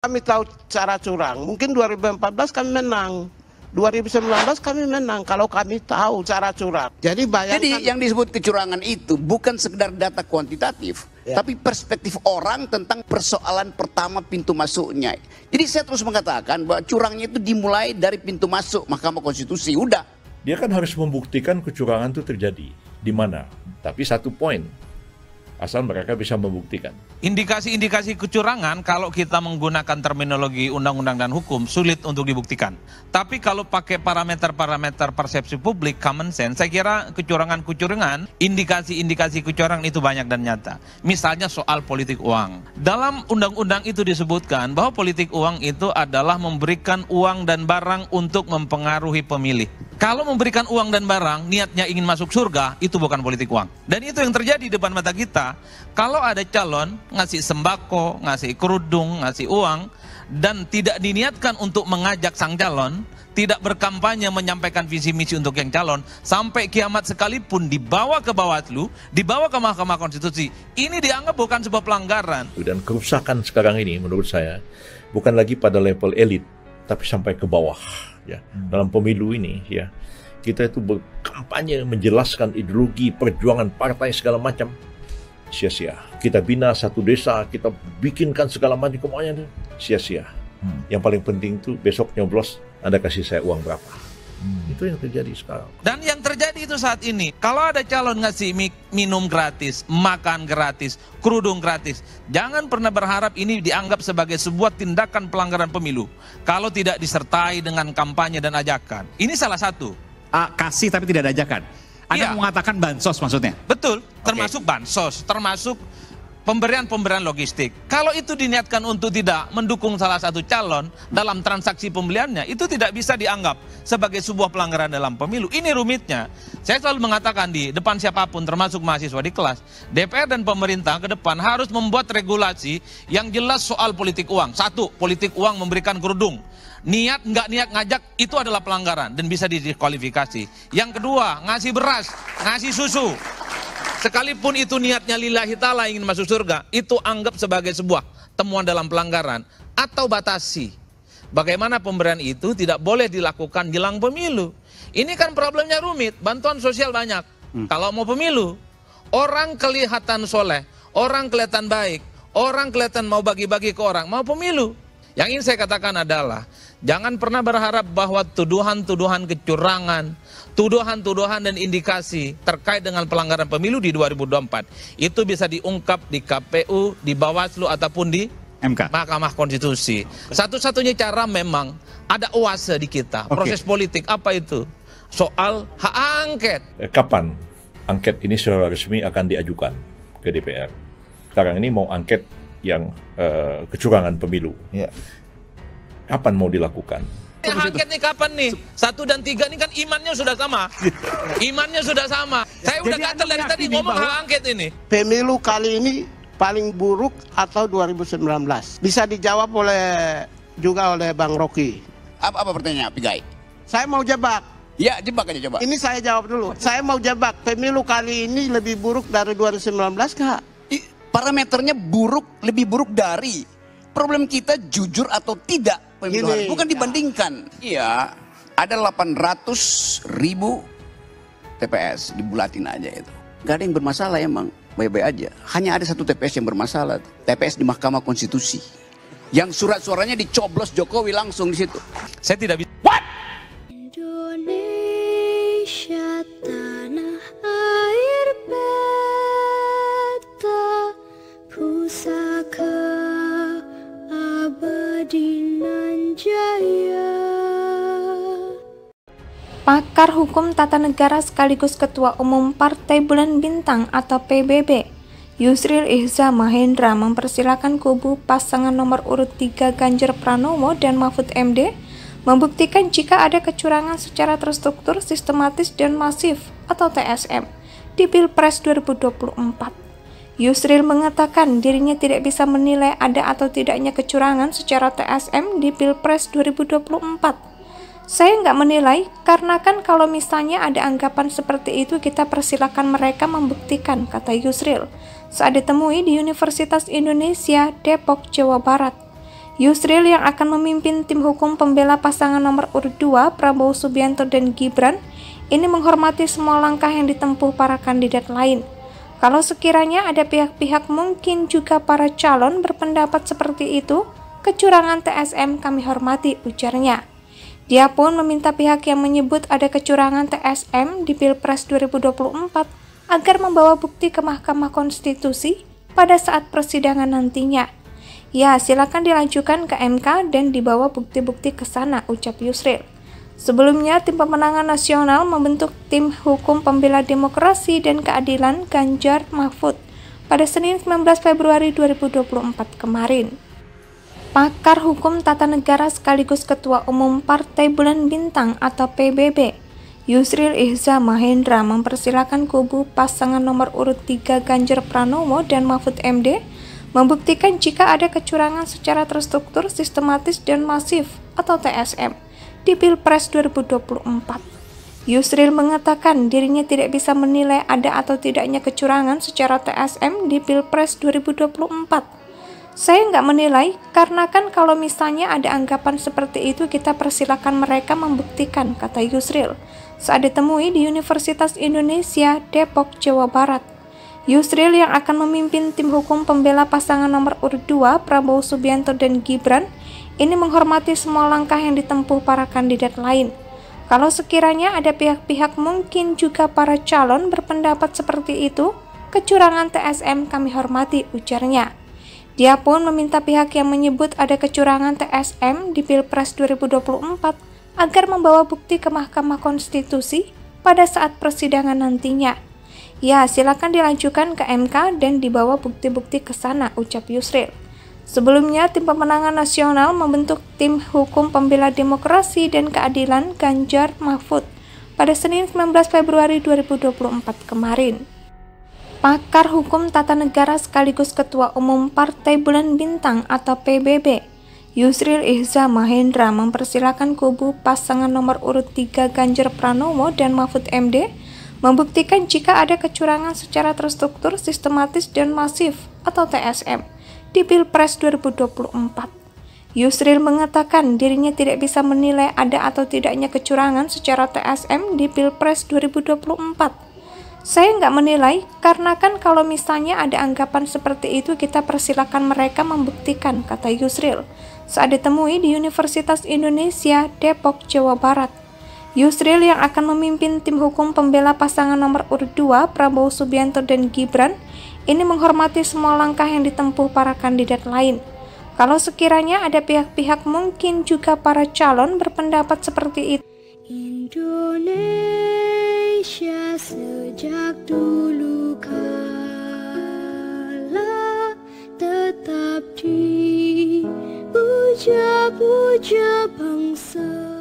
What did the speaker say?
Kami tahu cara curang. Mungkin 2014 kami menang. 2019 kami menang kalau kami tahu cara curang. Jadi bayangkan. Jadi yang disebut kecurangan itu bukan sekedar data kuantitatif, tapi perspektif orang tentang persoalan pertama pintu masuknya. Jadi saya terus mengatakan bahwa curangnya itu dimulai dari pintu masuk Mahkamah Konstitusi. Udah. Dia kan harus membuktikan kecurangan itu terjadi di mana. Tapi satu poin, asal mereka bisa membuktikan. Indikasi-indikasi kecurangan kalau kita menggunakan terminologi undang-undang dan hukum sulit untuk dibuktikan. Tapi kalau pakai parameter-parameter persepsi publik, common sense, saya kira kecurangan-kecurangan, indikasi-indikasi kecurangan itu banyak dan nyata. Misalnya soal politik uang. Dalam undang-undang itu disebutkan bahwa politik uang itu adalah memberikan uang dan barang untuk mempengaruhi pemilih. Kalau memberikan uang dan barang, niatnya ingin masuk surga, itu bukan politik uang. Dan itu yang terjadi di depan mata kita. Kalau ada calon ngasih sembako, ngasih kerudung, ngasih uang, dan tidak diniatkan untuk mengajak sang calon, tidak berkampanye menyampaikan visi misi untuk yang calon, sampai kiamat sekalipun dibawa ke Bawaslu, dibawa ke Mahkamah Konstitusi, ini dianggap bukan sebuah pelanggaran. Dan kerusakan sekarang ini menurut saya bukan lagi pada level elit, tapi sampai ke bawah. Ya, dalam pemilu ini ya, kita itu berkampanye menjelaskan ideologi perjuangan partai segala macam, sia-sia. Kita bina satu desa, kita bikinkan segala macam semuanya, sia-sia. Yang paling penting itu besok nyoblos, Anda kasih saya uang berapa. Itu yang terjadi sekarang. Dan yang terjadi itu saat ini, kalau ada calon ngasih minum gratis, makan gratis, kerudung gratis, jangan pernah berharap ini dianggap sebagai sebuah tindakan pelanggaran pemilu kalau tidak disertai dengan kampanye dan ajakan. Ini salah satu. Kasih tapi tidak ada ajakan. Anda mengatakan bansos maksudnya? Betul, termasuk bansos, termasuk pemberian logistik. Kalau itu diniatkan untuk tidak mendukung salah satu calon dalam transaksi pembeliannya, itu tidak bisa dianggap sebagai sebuah pelanggaran dalam pemilu. Ini rumitnya. Saya selalu mengatakan di depan siapapun, termasuk mahasiswa di kelas, DPR dan pemerintah ke depan harus membuat regulasi yang jelas soal politik uang. Satu, politik uang memberikan kerudung. Niat nggak niat ngajak itu adalah pelanggaran dan bisa didiskualifikasi. Yang kedua, ngasih beras, ngasih susu. Sekalipun itu niatnya lillahi ta'ala ingin masuk surga, itu anggap sebagai sebuah temuan dalam pelanggaran. Atau batasi. Bagaimana pemberian itu tidak boleh dilakukan jelang pemilu. Ini kan problemnya rumit, bantuan sosial banyak. Kalau mau pemilu, orang kelihatan soleh, orang kelihatan baik, orang kelihatan mau bagi-bagi ke orang, mau pemilu. Yang ingin saya katakan adalah, jangan pernah berharap bahwa tuduhan-tuduhan kecurangan, tuduhan-tuduhan dan indikasi terkait dengan pelanggaran pemilu di 2024 itu bisa diungkap di KPU, di Bawaslu ataupun di MK. Mahkamah Konstitusi. Satu-satunya cara memang ada oase di kita. Proses politik apa itu? Soal hak angket. Kapan angket ini secara resmi akan diajukan ke DPR? Sekarang ini mau angket yang kecurangan pemilu. Kapan mau dilakukan? Angket nih kapan nih? 1 dan 3 ini kan imannya sudah sama. Imannya sudah sama. Saya udah kata dari tadi ngomong hak angket ini. Pemilu kali ini paling buruk atau 2019? Bisa dijawab juga oleh Bang Rocky. Apa pertanyaannya, Pigai? Saya mau jebak. Ya, jebak aja coba. Ini saya jawab dulu. Saya mau jebak, pemilu kali ini lebih buruk dari 2019 kah? Parameternya buruk, lebih buruk dari. Problem kita jujur atau tidak pemilu hari, bukan dibandingkan. Iya, ada 800.000 TPS, dibulatin aja itu. Gak ada yang bermasalah emang, baik-baik aja. Hanya ada satu TPS yang bermasalah, TPS di Mahkamah Konstitusi. Yang surat-suaranya dicoblos Jokowi langsung di situ. Saya tidak bisa. What? Indonesia tanah air beta pusaka abadi nan jaya. Pakar Hukum Tata Negara sekaligus Ketua Umum Partai Bulan Bintang atau PBB, Yusril Ihza Mahendra mempersilahkan kubu pasangan nomor urut 3 Ganjar Pranowo dan Mahfud MD membuktikan jika ada kecurangan secara terstruktur, sistematis, dan masif atau TSM di Pilpres 2024. Yusril mengatakan dirinya tidak bisa menilai ada atau tidaknya kecurangan secara TSM di Pilpres 2024. Saya nggak menilai, karena kan kalau misalnya ada anggapan seperti itu kita persilakan mereka membuktikan, kata Yusril saat ditemui di Universitas Indonesia, Depok, Jawa Barat. Yusril yang akan memimpin tim hukum pembela pasangan nomor urut 2 Prabowo Subianto dan Gibran ini menghormati semua langkah yang ditempuh para kandidat lain. Kalau sekiranya ada pihak-pihak, mungkin juga para calon berpendapat seperti itu, kecurangan TSM kami hormati, ujarnya. Dia pun meminta pihak yang menyebut ada kecurangan TSM di Pilpres 2024 agar membawa bukti ke Mahkamah Konstitusi pada saat persidangan nantinya. Ya, silakan dilanjutkan ke MK dan dibawa bukti-bukti ke sana, ucap Yusril. Sebelumnya, Tim Pemenangan Nasional membentuk Tim Hukum Pembela Demokrasi dan Keadilan Ganjar Mahfud pada Senin 19 Februari 2024 kemarin. Pakar Hukum Tata Negara sekaligus Ketua Umum Partai Bulan Bintang atau PBB, Yusril Ihza Mahendra mempersilahkan kubu pasangan nomor urut 3 Ganjar Pranowo dan Mahfud MD membuktikan jika ada kecurangan secara terstruktur, sistematis, dan masif atau TSM di Pilpres 2024. Yusril mengatakan dirinya tidak bisa menilai ada atau tidaknya kecurangan secara TSM di Pilpres 2024. Saya nggak menilai, karena kan kalau misalnya ada anggapan seperti itu kita persilakan mereka membuktikan, kata Yusril saat ditemui di Universitas Indonesia, Depok, Jawa Barat. Yusril yang akan memimpin tim hukum pembela pasangan nomor urut 2 Prabowo Subianto dan Gibran ini menghormati semua langkah yang ditempuh para kandidat lain. Kalau sekiranya ada pihak-pihak, mungkin juga para calon berpendapat seperti itu, kecurangan TSM kami hormati, ujarnya. Dia pun meminta pihak yang menyebut ada kecurangan TSM di Pilpres 2024 agar membawa bukti ke Mahkamah Konstitusi pada saat persidangan nantinya. Ya, silakan dilanjutkan ke MK dan dibawa bukti-bukti ke sana, ucap Yusril. Sebelumnya, Tim Pemenangan Nasional membentuk Tim Hukum Pembela Demokrasi dan Keadilan Ganjar Mahfud pada Senin 19 Februari 2024 kemarin. Pakar Hukum Tata Negara sekaligus Ketua Umum Partai Bulan Bintang atau PBB, Yusril Ihza Mahendra mempersilahkan kubu pasangan nomor urut 3 Ganjar Pranowo dan Mahfud MD membuktikan jika ada kecurangan secara terstruktur, sistematis, dan masif atau TSM di Pilpres 2024. Yusril mengatakan dirinya tidak bisa menilai ada atau tidaknya kecurangan secara TSM di Pilpres 2024. Saya nggak menilai, karena kan kalau misalnya ada anggapan seperti itu kita persilakan mereka membuktikan, kata Yusril saat ditemui di Universitas Indonesia, Depok, Jawa Barat. Yusril yang akan memimpin tim hukum pembela pasangan nomor urut 2 Prabowo Subianto dan Gibran ini menghormati semua langkah yang ditempuh para kandidat lain. Kalau sekiranya ada pihak-pihak, mungkin juga para calon berpendapat seperti itu. Indonesia sejak dulu kala tetap dipuja-puja bangsa.